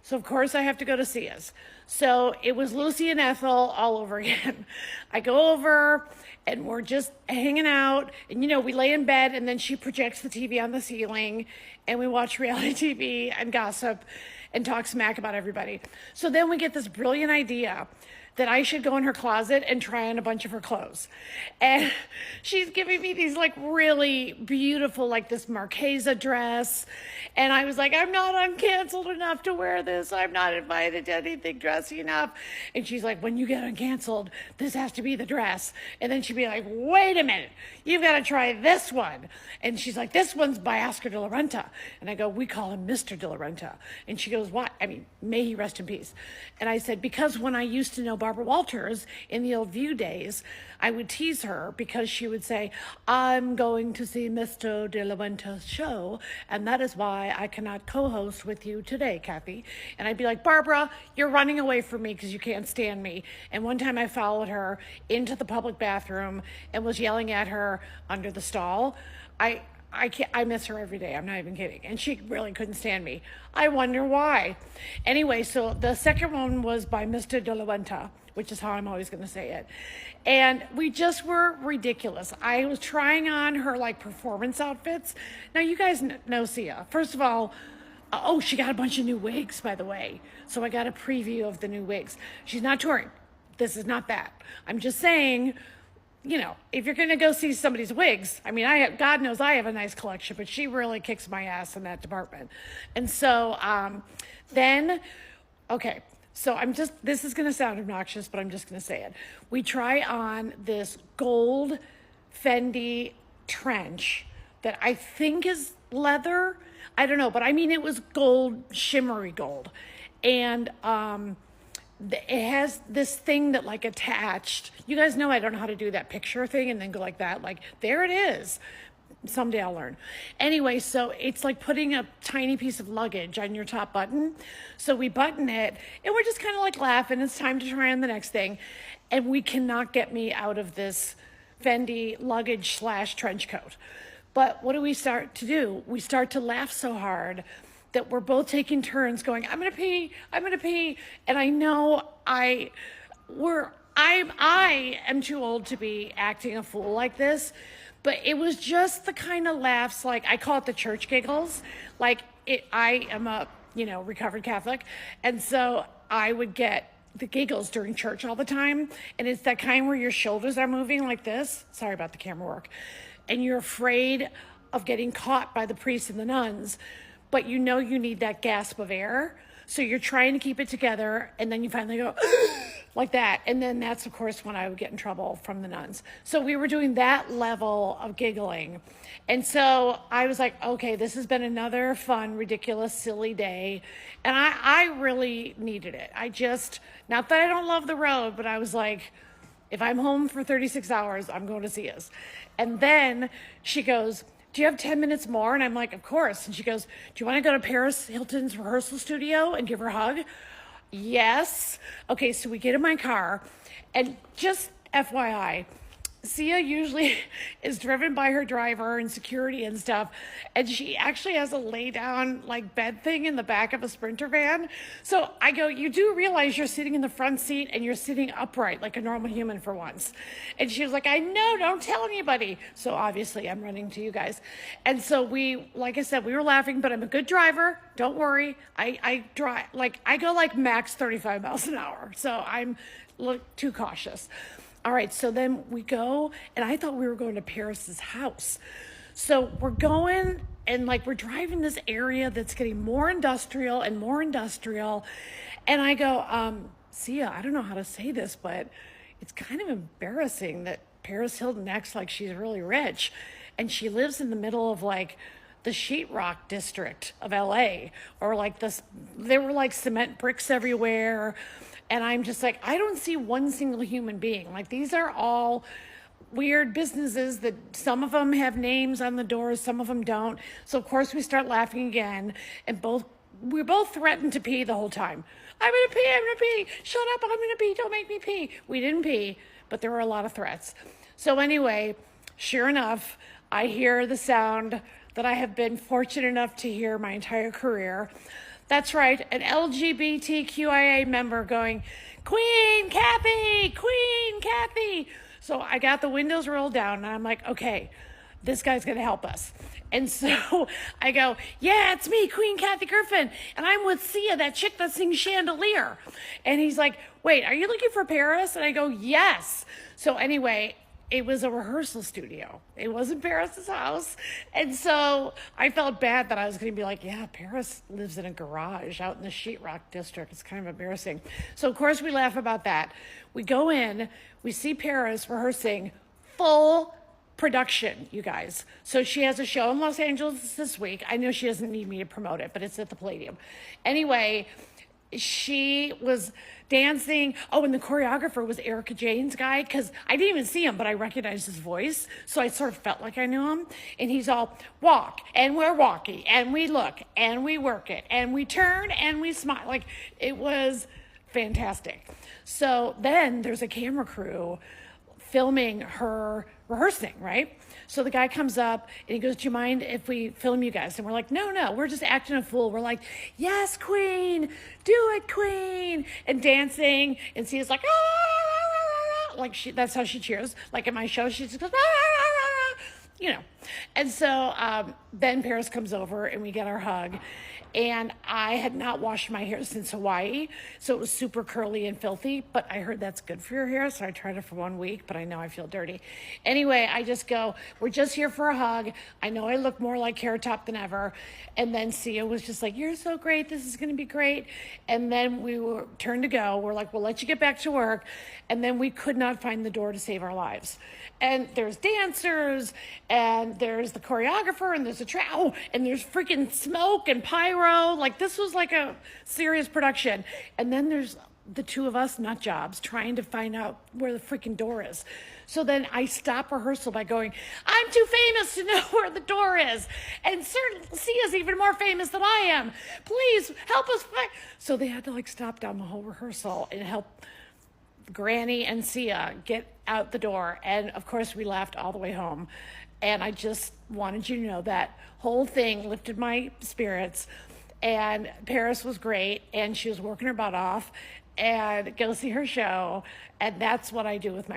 So of course I have to go to Sia's. So it was Lucy and Ethel all over again. I go over and we're just hanging out, and we lay in bed and then she projects the TV on the ceiling and we watch reality TV and gossip and talk smack about everybody. So then we get this brilliant idea that I should go in her closet and try on a bunch of her clothes. And she's giving me these like really beautiful, like this Marchesa dress. And I was like, I'm not uncanceled enough to wear this. I'm not invited to anything dressy enough. And she's like, when you get uncanceled, this has to be the dress. And then she'd be like, wait a minute, you've got to try this one. And she's like, this one's by Oscar de la Renta. And I go, we call him Mr. de la Renta. And she goes, what? I mean, may he rest in peace. And I said, because when I used to know Barbara Walters in the old View days, I would tease her because she would say, I'm going to see Mr. de la Renta's show, and that is why I cannot co-host with you today, Kathy. And I'd be like, Barbara, you're running away from me because you can't stand me. And one time I followed her into the public bathroom and was yelling at her under the stall. I miss her every day. I'm not even kidding. And she really couldn't stand me. I wonder why. Anyway, so the second one was by Mr. De La Renta, which is how I'm always going to say it. And we just were ridiculous. I was trying on her like performance outfits. Now you guys know Sia. First of all, oh, she got a bunch of new wigs, by the way. So I got a preview of the new wigs. She's not touring. This is not that. I'm just saying, if you're going to go see somebody's wigs, I mean, God knows I have a nice collection, but she really kicks my ass in that department. And so so this is going to sound obnoxious, but I'm just going to say it. We try on this gold Fendi trench that I think is leather. I don't know, but I mean, it was gold, shimmery gold. And, it has this thing that like attached. You guys know I don't know how to do that picture thing and then go like that. Like, there it is. Someday I'll learn. Anyway, so it's like putting a tiny piece of luggage on your top button. So we button it and we're just kind of like laughing. It's time to try on the next thing. And we cannot get me out of this Fendi luggage / trench coat. But what do we start to do? We start to laugh so hard that we're both taking turns going, I'm going to pee. And I know I am too old to be acting a fool like this, but it was just the kind of laughs, like I call it the church giggles. Like I am a, recovered Catholic. And so I would get the giggles during church all the time. And it's that kind where your shoulders are moving like this. Sorry about the camera work. And you're afraid of getting caught by the priests and the nuns, but you need that gasp of air. So you're trying to keep it together, and then you finally go like that. And then that's, of course, when I would get in trouble from the nuns. So we were doing that level of giggling. And so I was like, okay, this has been another fun, ridiculous, silly day. And I really needed it. Not that I don't love the road, but I was like, if I'm home for 36 hours, I'm going to see us. And then she goes, do you have 10 minutes more? And I'm like, of course. And she goes, do you want to go to Paris Hilton's rehearsal studio and give her a hug? Yes. Okay, so we get in my car, and just FYI, Sia usually is driven by her driver and security and stuff, and she actually has a lay down like bed thing in the back of a Sprinter van. So I go, you do realize you're sitting in the front seat and you're sitting upright like a normal human for once. And she was like, I know, don't tell anybody. So obviously I'm running to you guys. And so like I said, we were laughing, but I'm a good driver. Don't worry. I drive, I go like max 35 miles an hour. So I'm too cautious. All right, so then we go, and I thought we were going to Paris's house. So we're going, and we're driving this area that's getting more industrial and more industrial. And I go, Sia, I don't know how to say this, but it's kind of embarrassing that Paris Hilton acts like she's really rich. And she lives in the middle of the sheetrock district of LA, or there were cement bricks everywhere. And I'm just like, I don't see one single human being. These are all weird businesses that some of them have names on the doors, some of them don't. So of course we start laughing again, and we both threatened to pee the whole time. I'm gonna pee, shut up, I'm gonna pee, don't make me pee. We didn't pee, but there were a lot of threats. So anyway, sure enough, I hear the sound that I have been fortunate enough to hear my entire career. That's right, an LGBTQIA member going, Queen Kathy, Queen Kathy. So I got the windows rolled down and I'm like, okay, this guy's gonna help us. And so I go, yeah, it's me, Queen Kathy Griffin, and I'm with Sia, that chick that sings Chandelier. And he's like, wait, are you looking for Paris? And I go, yes. So anyway, it was a rehearsal studio. It wasn't Paris's house. And so I felt bad that I was going to be like, yeah, Paris lives in a garage out in the sheetrock district. It's kind of embarrassing. So, of course, we laugh about that. We go in, we see Paris rehearsing full production, you guys. So she has a show in Los Angeles this week. I know she doesn't need me to promote it, but it's at the Palladium. Anyway, she was dancing. Oh, and the choreographer was Erica Jane's guy, because I didn't even see him, but I recognized his voice. So I sort of felt like I knew him. And he's all, walk, and we're walking, and we look, and we work it, and we turn, and we smile. Like, it was fantastic. So then there's a camera crew filming her rehearsing, right? So the guy comes up and he goes, do you mind if we film you guys? And we're like, no, we're just acting a fool. We're like, yes, Queen, do it, Queen. And dancing. And Sia's like, ah, ah, ah, ah. Like that's how she cheers. Like at my show, she just goes, ah, ah, ah, ah. You know. And so then Paris comes over and we get our hug. And I had not washed my hair since Hawaii, so it was super curly and filthy, but I heard that's good for your hair, so I tried it for 1 week, but I know I feel dirty. Anyway, I just go, we're just here for a hug. I know I look more like Carrot Top than ever. And then Sia was just like, you're so great. This is going to be great. And then we were turned to go. We're like, we'll let you get back to work. And then we could not find the door to save our lives. And there's dancers, and there's the choreographer, and there's and there's freaking smoke and pyro. Like, this was like a serious production. And then there's the two of us nut jobs trying to find out where the freaking door is. So then I stop rehearsal by going, I'm too famous to know where the door is. And Sia's even more famous than I am. Please help us find. So they had to like stop down the whole rehearsal and help Granny and Sia get out the door. And of course we laughed all the way home. And I just wanted you to know that whole thing lifted my spirits. And Paris was great, and she was working her butt off, and go see her show. And that's what I do with my